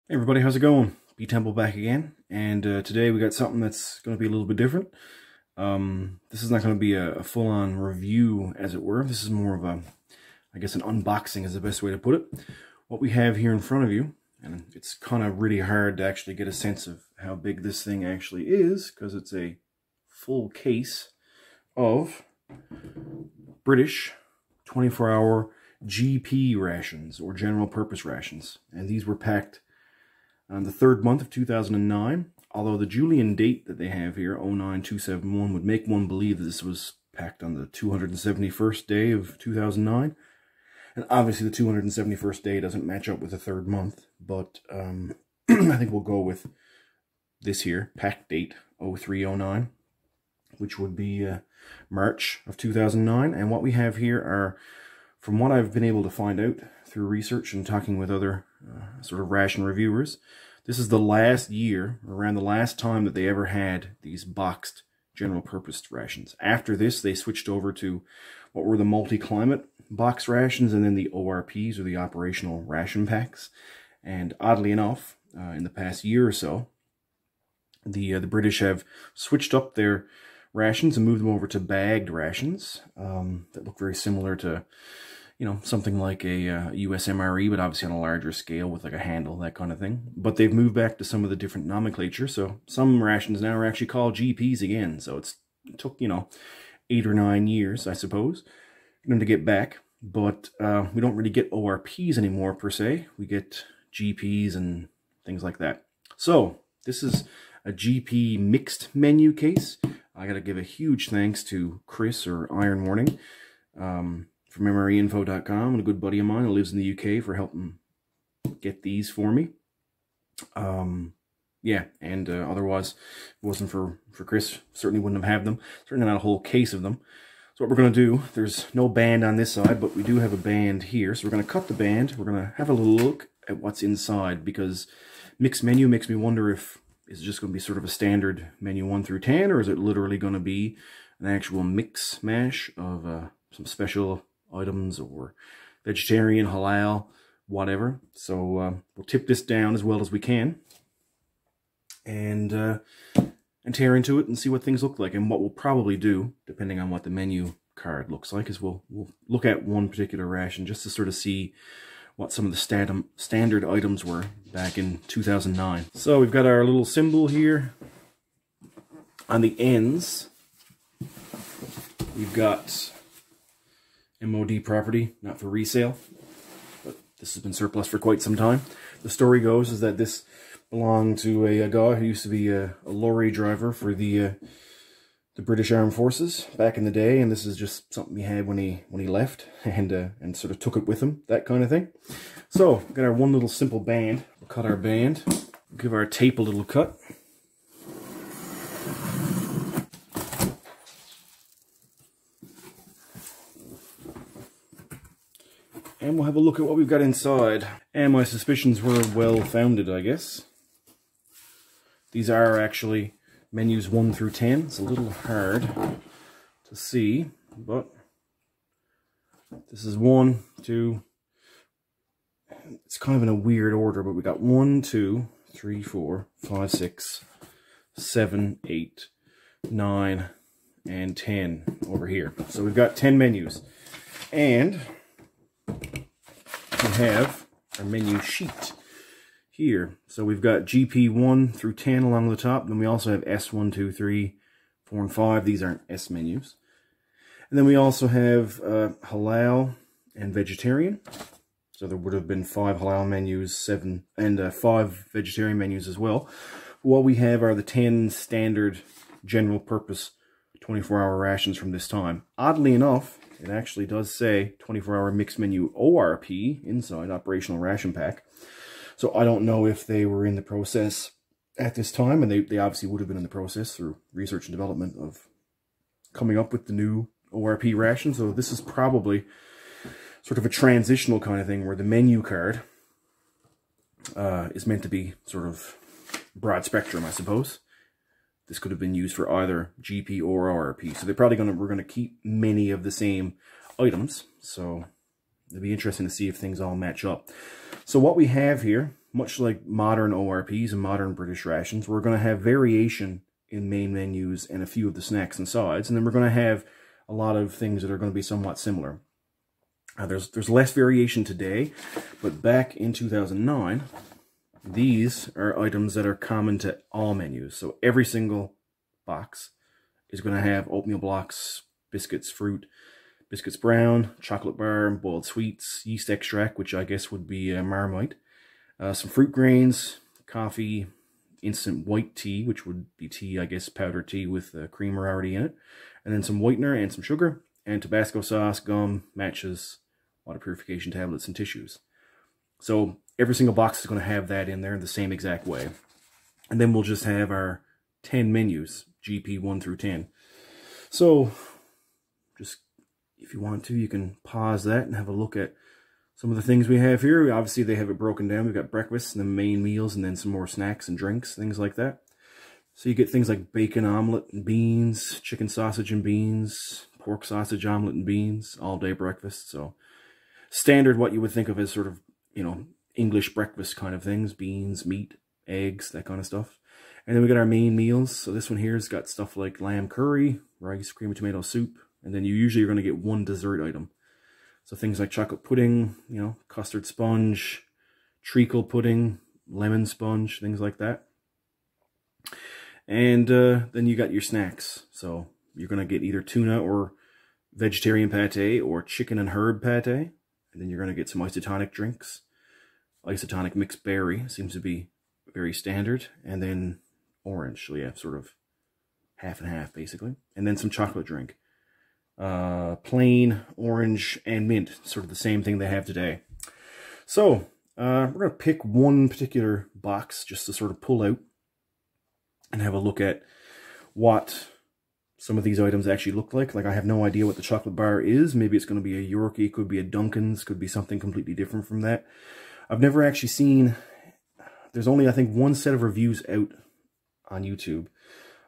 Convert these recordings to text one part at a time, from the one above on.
Hey everybody, how's it going? B Temple back again, and today we got something that's going to be a little bit different. This is not going to be a full-on review, as it were. This is more of a, I guess, an unboxing is the best way to put it. What we have here in front of you, and it's kind of really hard to actually get a sense of how big this thing actually is, because it's a full case of British 24-hour GP rations, or general purpose rations. And these were packed on the third month of 2009, although the Julian date that they have here, 09271, would make one believe that this was packed on the 271st day of 2009. And obviously the 271st day doesn't match up with the third month, but I think we'll go with this here, pack date 0309, which would be March of 2009. And what we have here are, from what I've been able to find out through research and talking with other sort of ration reviewers, this is the last year, around the last time that they ever had these boxed general purpose rations. After this, they switched over to what were the multi-climate box rations, and then the ORPs, or the operational ration packs. And oddly enough, in the past year or so, the British have switched up their rations and moved them over to bagged rations that look very similar to, you know, something like a US MRE, but obviously on a larger scale with like a handle, that kind of thing. But they've moved back to some of the different nomenclature. So some rations now are actually called GPs again. So it took, you know, 8 or 9 years, I suppose, for them to get back. But we don't really get ORPs anymore, per se. We get GPs and things like that. So this is a GP mixed menu case. I got to give a huge thanks to Chris, or IronWarning, from MREinfo.com, and a good buddy of mine who lives in the UK, for helping get these for me. Yeah, and otherwise, if it wasn't for Chris, certainly wouldn't have had them. Certainly not a whole case of them. So what we're going to do, there's no band on this side, but we do have a band here. So we're going to cut the band. We're going to have a little look at what's inside, because mixed menu makes me wonder if it's just going to be sort of a standard menu 1 through 10, or is it literally going to be an actual mix mash of some special items, or vegetarian, halal, whatever. So we'll tip this down as well as we can, and tear into it and see what things look like. And what we'll probably do, depending on what the menu card looks like, is we'll look at one particular ration just to sort of see what some of the standard items were back in 2009. So we've got our little symbol here on the ends. We've got MOD property, not for resale, but this has been surplus for quite some time. The story goes is that this belonged to a guy who used to be a lorry driver for the British Armed Forces back in the day, and this is just something he had when he left, and sort of took it with him, that kind of thing. So we've got our one little simple band. We'll cut our band, give our tape a little cut. And we'll have a look at what we've got inside. And my suspicions were well founded, I guess. These are actually menus 1 through 10. It's a little hard to see, but this is 1, 2. It's kind of in a weird order, but we got 1, 2, 3, 4, 5, 6, 7, 8, 9, and 10 over here. So we've got 10 menus. And we have our menu sheet here. So we've got GP 1 through 10 along the top. Then we also have S1, 2, 3, 4, and 5. These aren't S menus. And then we also have halal and vegetarian. So there would have been 5 halal menus, 7, and 5 vegetarian menus as well. What we have are the 10 standard general purpose 24-hour rations from this time. Oddly enough, it actually does say 24-hour mixed menu ORP inside, operational ration pack. So I don't know if they were in the process at this time, and they obviously would have been in the process through research and development of coming up with the new ORP ration. So this is probably sort of a transitional kind of thing, where the menu card is meant to be sort of broad spectrum, I suppose. This could have been used for either GP or ORP. So we're gonna keep many of the same items. So it'll be interesting to see if things all match up. So what we have here, much like modern ORPs and modern British rations, we're going to have variation in main menus and a few of the snacks and sides, and then we're going to have a lot of things that are going to be somewhat similar. There's less variation today, but back in 2009, these are items that are common to all menus. So every single box is going to have oatmeal blocks, biscuits, fruit, biscuits brown, chocolate bar, boiled sweets, yeast extract, which I guess would be Marmite, some fruit grains, coffee, instant white tea, which would be tea, I guess, powdered tea with creamer already in it, and then some whitener and some sugar, and Tabasco sauce, gum, matches, water purification tablets, and tissues. So every single box is going to have that in there in the same exact way. And then we'll just have our 10 menus, GP 1 through 10. So just, if you want to, you can pause that and have a look at some of the things we have here. Obviously, they have it broken down. We've got breakfast and the main meals, and then some more snacks and drinks, things like that. So you get things like bacon omelet and beans, chicken sausage and beans, pork sausage omelet and beans, all-day breakfast. So standard, what you would think of as sort of, you know, English breakfast kind of things, beans, meat, eggs, that kind of stuff. And then we got our main meals. So this one here has got stuff like lamb curry, rice, cream of tomato soup, and then you usually are going to get one dessert item. So things like chocolate pudding, you know, custard sponge, treacle pudding, lemon sponge, things like that. And then you got your snacks. So you're going to get either tuna or vegetarian pate or chicken and herb pate. And then you're going to get some isotonic drinks. Isotonic mixed berry seems to be very standard. And then orange. So yeah, sort of half and half basically. And then some chocolate drink. Plain, orange, and mint. Sort of the same thing they have today. So we're going to pick one particular box just to sort of pull out and have a look at what some of these items actually look like. Like, I have no idea what the chocolate bar is. Maybe it's going to be a Yorkie, could be a Dunkin's, could be something completely different from that. I've never actually seen, there's only, I think, one set of reviews out on YouTube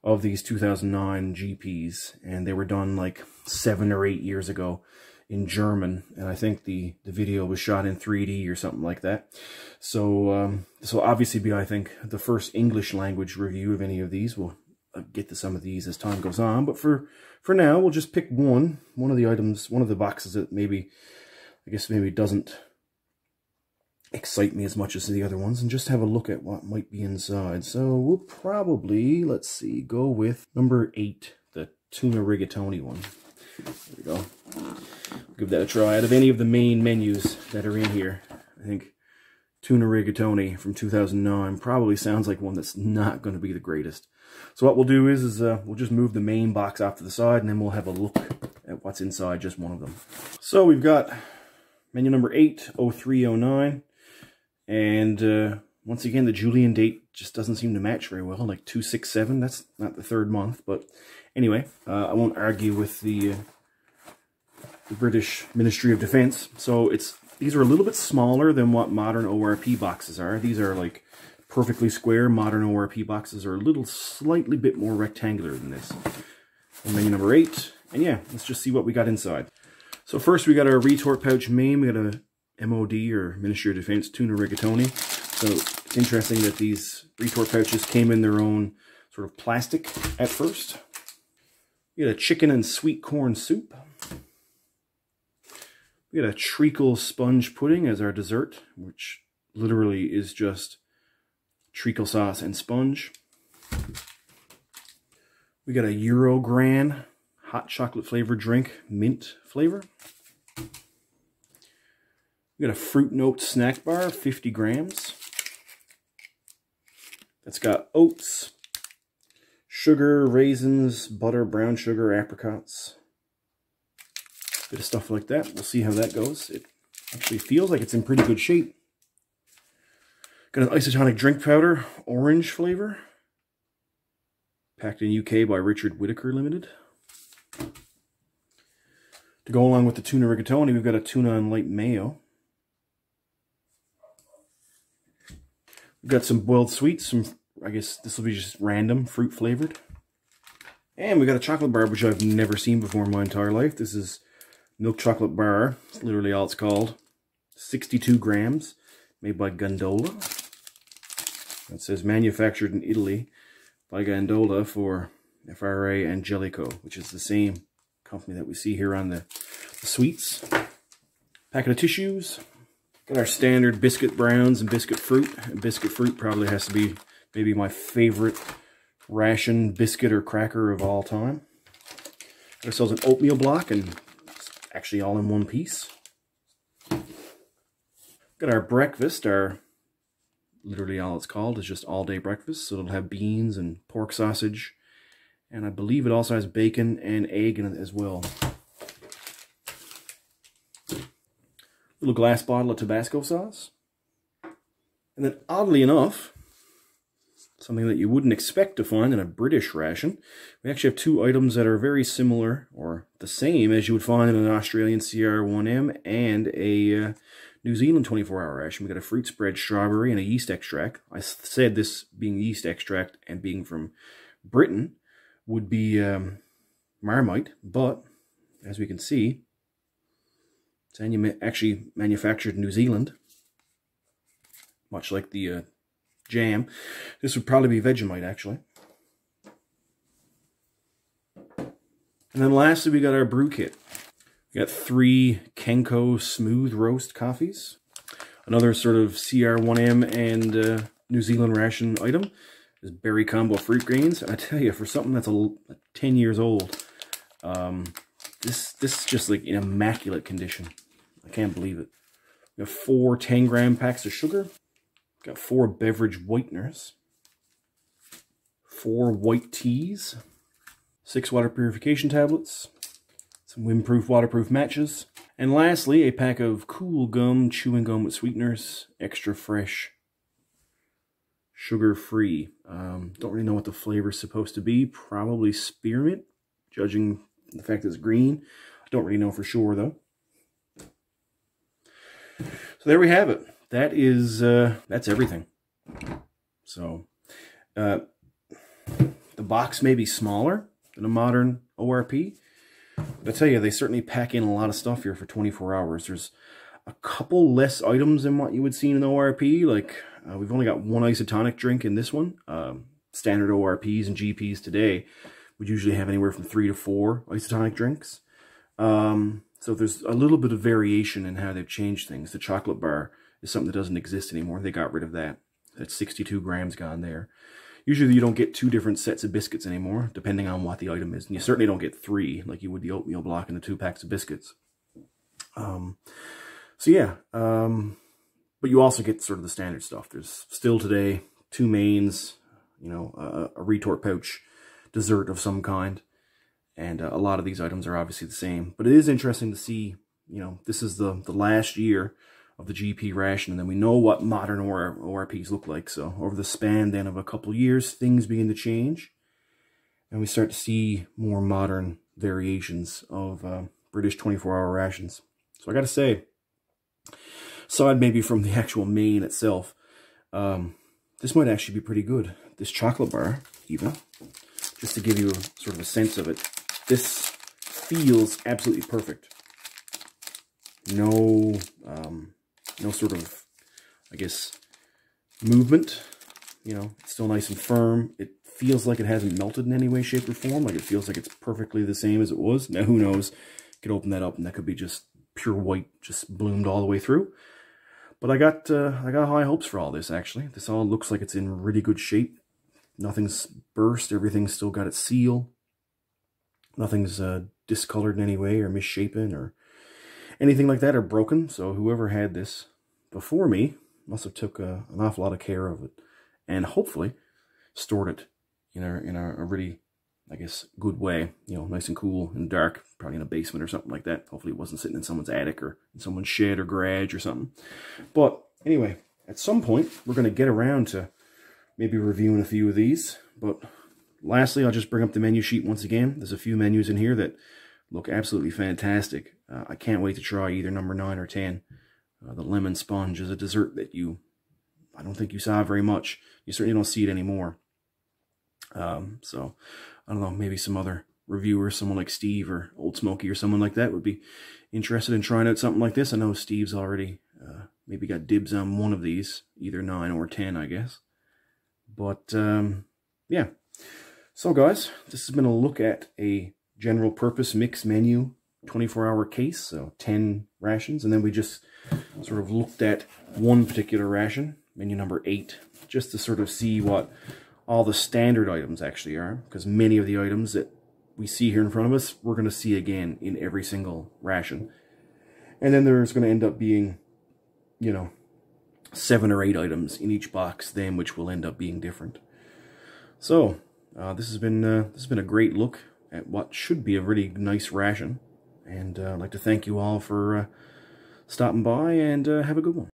of these 2009 GPs, and they were done like 7 or 8 years ago in German, and I think the video was shot in 3D or something like that. So this will obviously be, I think, the first English language review of any of these. We'll get to some of these as time goes on, but for now, we'll just pick one of the items, one of the boxes that maybe, I guess maybe doesn't excite me as much as the other ones, and just have a look at what might be inside. So we'll probably, let's see, go with number 8, the tuna rigatoni one. There we go. Give that a try. Out of any of the main menus that are in here, I think tuna rigatoni from 2009 probably sounds like one that's not going to be the greatest. So what we'll do is we'll just move the main box off to the side, and then we'll have a look at what's inside just one of them. So we've got menu number 8, 0309. And once again, the Julian date just doesn't seem to match very well, like 267. That's not the 3rd month, but anyway, I won't argue with the British Ministry of Defense. So these are a little bit smaller than what modern ORP boxes are. These are like perfectly square. Modern ORP boxes are a little slightly bit more rectangular than this. And menu number 8, and yeah, let's just see what we got inside. So first we got our retort pouch main. We got a MOD, or Ministry of Defense, tuna rigatoni. So it's interesting that these retort pouches came in their own sort of plastic at first. We got a chicken and sweet corn soup. We got a treacle sponge pudding as our dessert, which literally is just treacle sauce and sponge. We got a Eurogran hot chocolate flavored drink, mint flavor. We got a Fruit Note snack bar, 50 grams. That's got oats, sugar, raisins, butter, brown sugar, apricots. Bit of stuff like that. We'll see how that goes. It actually feels like it's in pretty good shape. Got an isotonic drink powder, orange flavor. Packed in UK by Richard Whittaker Limited. To go along with the tuna rigatoni, we've got a tuna and light mayo. We've got some boiled sweets, I guess this will be just random, fruit flavored. And we got a chocolate bar, which I've never seen before in my entire life. This is milk chocolate bar. It's literally all it's called. 62 grams, made by Gondola. It says manufactured in Italy by Gondola for FRA and Jellico, which is the same company that we see here on the sweets. Packet of tissues. Got our standard biscuit browns and biscuit fruit. And biscuit fruit probably has to be maybe my favorite ration biscuit or cracker of all time. Got ourselves an oatmeal block, and it's actually all in one piece. Got our breakfast. Literally all it's called is just all day breakfast. So it'll have beans and pork sausage. And I believe it also has bacon and egg in it as well. Little glass bottle of Tabasco sauce. And then oddly enough, something that you wouldn't expect to find in a British ration, we actually have two items that are very similar or the same as you would find in an Australian CR1M and a New Zealand 24-hour ration. We got a fruit spread strawberry and a yeast extract. I said this being yeast extract and being from Britain would be Marmite, but as we can see, it's actually manufactured in New Zealand, much like the jam. This would probably be Vegemite, actually. And then lastly, we got our brew kit. We got 3 Kenko smooth roast coffees. Another sort of CR1M and New Zealand ration item is berry combo fruit grains. And I tell you, for something that's 10 years old, this is just like in immaculate condition. I can't believe it. We have 4 10-gram packs of sugar. Got 4 beverage whiteners. 4 white teas. 6 water purification tablets. Some windproof, waterproof matches. And lastly, a pack of cool gum, chewing gum with sweeteners. Extra fresh. Sugar-free. Don't really know what the flavor is supposed to be. Probably spearmint, judging the fact that it's green. I don't really know for sure, though. So there we have it. That's everything. So, the box may be smaller than a modern ORP, but I tell you, they certainly pack in a lot of stuff here for 24 hours. There's a couple less items than what you would see in an ORP. Like, we've only got 1 isotonic drink in this one. Standard ORPs and GPs today would usually have anywhere from 3 to 4 isotonic drinks. So there's a little bit of variation in how they've changed things. The chocolate bar is something that doesn't exist anymore. They got rid of that. That's 62 grams gone there. Usually you don't get 2 different sets of biscuits anymore, depending on what the item is. And you certainly don't get 3, like you would the oatmeal block and the 2 packs of biscuits. So yeah, but you also get sort of the standard stuff. There's still today 2 mains, you know, a retort pouch, dessert of some kind. And a lot of these items are obviously the same. But it is interesting to see, you know, this is the last year of the GP ration. And then we know what modern ORPs look like. So over the span then of a couple of years, things begin to change. And we start to see more modern variations of British 24-hour rations. So I got to say, aside maybe from the actual main itself, this might actually be pretty good. This chocolate bar, even, just to give you sort of a sense of it. This feels absolutely perfect. No sort of, I guess, movement. You know, it's still nice and firm. It feels like it hasn't melted in any way, shape, or form. Like it feels like it's perfectly the same as it was. Now, who knows? You could open that up and that could be just pure white, just bloomed all the way through. But I got high hopes for all this, actually. This all looks like it's in really good shape. Nothing's burst. Everything's still got its seal. Nothing's discolored in any way or misshapen or anything like that or broken. So whoever had this before me must have took an awful lot of care of it and hopefully stored it in a really, I guess, good way. You know, nice and cool and dark, probably in a basement or something like that. Hopefully it wasn't sitting in someone's attic or in someone's shed or garage or something. But anyway, at some point we're going to get around to maybe reviewing a few of these. But lastly, I'll just bring up the menu sheet once again. There's a few menus in here that look absolutely fantastic. I can't wait to try either number 9 or 10. The lemon sponge is a dessert that I don't think you saw very much. You certainly don't see it anymore. So, I don't know, maybe some other reviewer, someone like Steve or Old Smoky or someone like that would be interested in trying out something like this. I know Steve's already maybe got dibs on one of these, either 9 or 10, I guess. But yeah. So guys, this has been a look at a general purpose mix menu 24-hour case, so 10 rations, and then we just sort of looked at one particular ration, menu number 8, just to sort of see what all the standard items actually are, because many of the items that we see here in front of us, we're going to see again in every single ration. And then there's going to end up being, you know, 7 or 8 items in each box then, which will end up being different. So, this has been a great look at what should be a really nice ration. And I'd like to thank you all for stopping by, and have a good one.